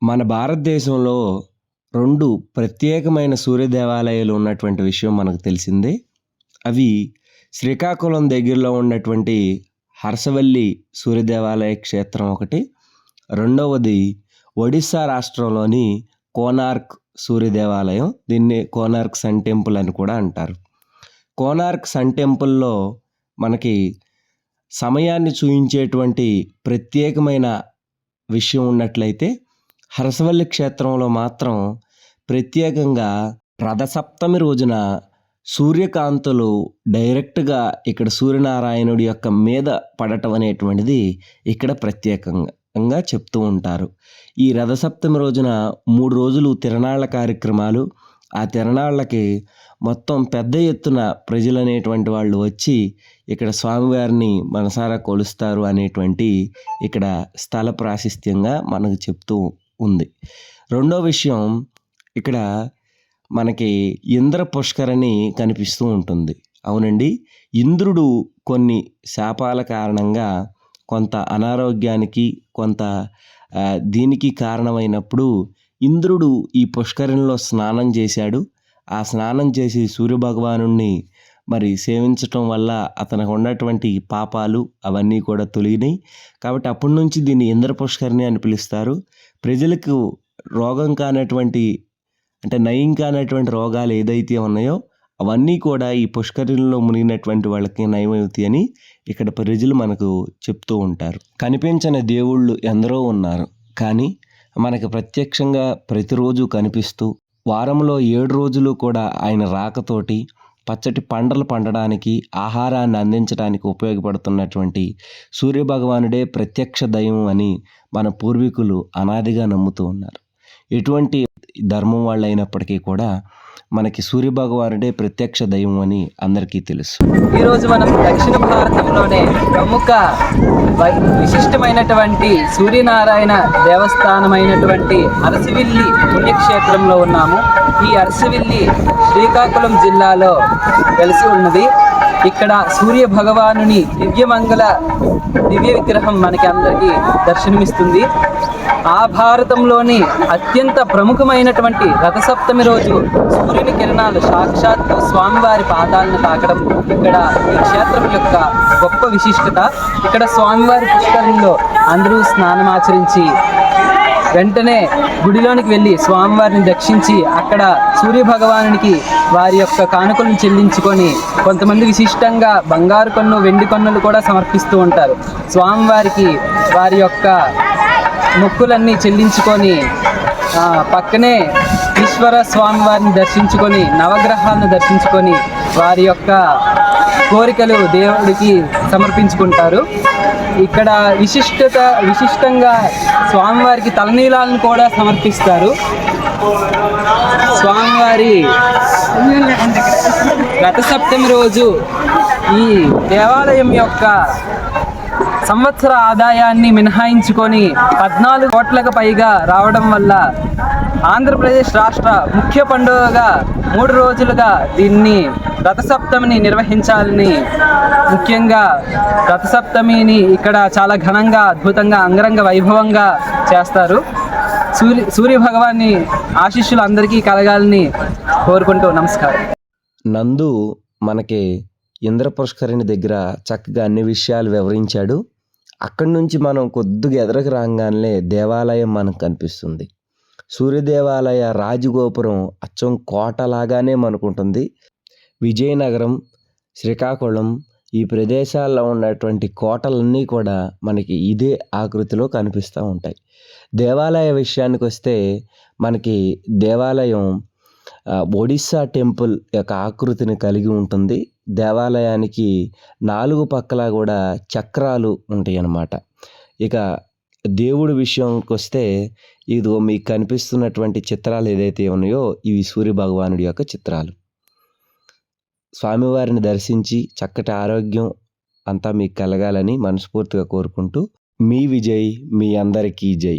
మన భారతదేశంలో 2 ప్రత్యేకమైన సూర్య దేవాలయాలు ఉన్నటువంటి విషయం మనకు తెలిసిందే. అవి శ్రీకాకుళం దగ్గరలో ఉన్నటువంటి హర్షవల్లి సూర్య దేవాలయ క్షేత్రం ఒకటి. రెండవది ఒడిస్సా రాష్ట్రంలోని కోనార్క్ సూర్య దేవాలయం. దీన్ని కోనార్క్ సన్ టెంపుల్ అని కూడా అంటారు. కోనార్క్ సన్ టెంపుల్‌లో మనకి సమయాన్ని చూయించేటువంటి ప్రత్యేకమైన విషయం ఉన్నట్లయితే, హరసవల్లి క్షేత్రంలో మాత్రం ప్రత్యేకంగా రథసప్తమి రోజున సూర్యకాంతులు డైరెక్ట్‌గా ఇక్కడ సూర్యనారాయణుడి యొక్క మీద పడటం అనేటువంటిది ఇక్కడ ప్రత్యేకంగా చెప్తూ ఉంటారు. ఈ రథసప్తమి రోజున 3 రోజులు తిరణాళ్ళ కార్యక్రమాలు. ఆ తిరణాళ్ళకి మొత్తం పెద్ద ఎత్తున ప్రజలనేటువంటి వాళ్ళు వచ్చి ఇక్కడ స్వామివారిని మనసారా కొలుస్తారు అనేటువంటి ఇక్కడ స్థల ప్రాశస్త్యంగా మనకు చెప్తూ ఉంది. రెండో విషయం, ఇక్కడ మనకి ఇంద్ర పుష్కరిణి కనిపిస్తూ ఉంటుంది. అవునండి, ఇంద్రుడు కొన్ని శాపాల కారణంగా కొంత అనారోగ్యానికి కొంత దీనికి కారణమైనప్పుడు ఇంద్రుడు ఈ పుష్కరిణిలో స్నానం చేశాడు. ఆ స్నానం చేసి సూర్యభగవానుణ్ణి మరి సేవించటం వల్ల అతనికి ఉన్నటువంటి పాపాలు అవన్నీ కూడా తొలగినాయి. కాబట్టి అప్పటి నుంచి దీన్ని ఇంద్ర పుష్కరిణి అని పిలుస్తారు. ప్రజలకు రోగం కానటువంటి అంటే నయం కానటువంటి రోగాలు ఏదైతే ఉన్నాయో అవన్నీ కూడా ఈ పుష్కరిణిలో మునిగినటువంటి వాళ్ళకి నయమవుతాయి అని ఇక్కడ ప్రజలు మనకు చెప్తూ ఉంటారు. కనిపించని దేవుళ్ళు ఎందరో ఉన్నారు, కానీ మనకు ప్రత్యక్షంగా ప్రతిరోజు కనిపిస్తూ వారంలో 7 రోజులు కూడా ఆయన రాకతోటి పచ్చటి పంటలు పండడానికి, ఆహారాన్ని అందించడానికి ఉపయోగపడుతున్నటువంటి సూర్యభగవానుడే ప్రత్యక్ష దైవం అని మన పూర్వీకులు అనాదిగా నమ్ముతూ ఉన్నారు. ఎటువంటి ధర్మం వాళ్ళు అయినప్పటికీ కూడా మనకి సూర్యభగవానుడే ప్రత్యక్ష దైవం అని అందరికీ తెలుసు. ఈరోజు మనం దక్షిణ భారతంలోనే ప్రముఖ విశిష్టమైనటువంటి సూర్యనారాయణ దేవస్థానమైనటువంటి అరసవిల్లి పుణ్యక్షేత్రంలో ఉన్నాము. ఈ అరసవిల్లి శ్రీకాకుళం జిల్లాలో వెలిసి ఉన్నది. ఇక్కడ సూర్య భగవానుని దివ్య విగ్రహం మనకి అందరికీ దర్శనమిస్తుంది. ఆ భారతంలోని అత్యంత ప్రముఖమైనటువంటి రథసప్తమి రోజు సూర్యుని కిరణాలు సాక్షాత్తు స్వామివారి పాదాలను తాకడం ఇక్కడ ఈ క్షేత్రం యొక్క గొప్ప విశిష్టత. ఇక్కడ స్వామివారి పుష్కరిణిలో అందరూ స్నానమాచరించి వెంటనే గుడిలోనికి వెళ్ళి స్వామివారిని దర్శించి అక్కడ సూర్యభగవానునికి వారి యొక్క కానుకలను చెల్లించుకొని కొంతమంది విశిష్టంగా బంగారు కన్ను, వెండి కన్నులు కూడా సమర్పిస్తూ ఉంటారు. స్వామివారికి వారి యొక్క మొక్కులన్నీ చెల్లించుకొని పక్కనే ఈశ్వర స్వామివారిని దర్శించుకొని నవగ్రహాలను దర్శించుకొని వారి యొక్క కోరికలు దేవుడికి సమర్పించుకుంటారు. ఇక్కడ విశిష్టంగా స్వామివారికి తలనీలాలను కూడా సమర్పిస్తారు. స్వామివారి రథసప్తమి రోజు ఈ దేవాలయం యొక్క సంవత్సర ఆదాయాన్ని మినహాయించుకొని 14 కోట్లకు పైగా రావడం వల్ల ఆంధ్రప్రదేశ్ రాష్ట్ర ముఖ్య పండుగగా 3 రోజులుగా దీన్ని రథసప్తమిని నిర్వహించాలని, ముఖ్యంగా రథసప్తమిని ఇక్కడ చాలా ఘనంగా, అద్భుతంగా, అంగరంగ వైభవంగా చేస్తారు. సూర్య భగవాన్ని ఆశీస్సులు అందరికీ కలగాలని కోరుకుంటూ నమస్కారం. నందు మనకి ఇంద్ర పుష్కరిణి దగ్గర చక్కగా అన్ని విషయాలు వివరించాడు. అక్కడి నుంచి మనం కొద్దిగా ఎదరకు రాగానే దేవాలయం మనకు కనిపిస్తుంది. సూర్య దేవాలయ రాజగోపురం అచ్చం కోటలాగానే మనకుంటుంది. విజయనగరం, శ్రీకాకుళం ఈ ప్రదేశాల్లో ఉన్నటువంటి కోటలన్నీ కూడా మనకి ఇదే ఆకృతిలో కనిపిస్తూ ఉంటాయి. దేవాలయ విషయానికి వస్తే మనకి దేవాలయం ఒడిస్సా టెంపుల్ యొక్క ఆకృతిని కలిగి ఉంటుంది. దేవాలయానికి 4 పక్కలా కూడా చక్రాలు ఉంటాయి అన్నమాట. ఇక దేవుడి విషయానికి వస్తే ఇదిగో మీకు కనిపిస్తున్నటువంటి చిత్రాలు ఏదైతే ఉన్నాయో ఇవి సూర్య భగవానుడి యొక్క చిత్రాలు. స్వామివారిని దర్శించి చక్కటి ఆరోగ్యం అంతా మీకు కలగాలని మనస్ఫూర్తిగా కోరుకుంటూ, మీ విజయ్, మీ అందరికీ జై.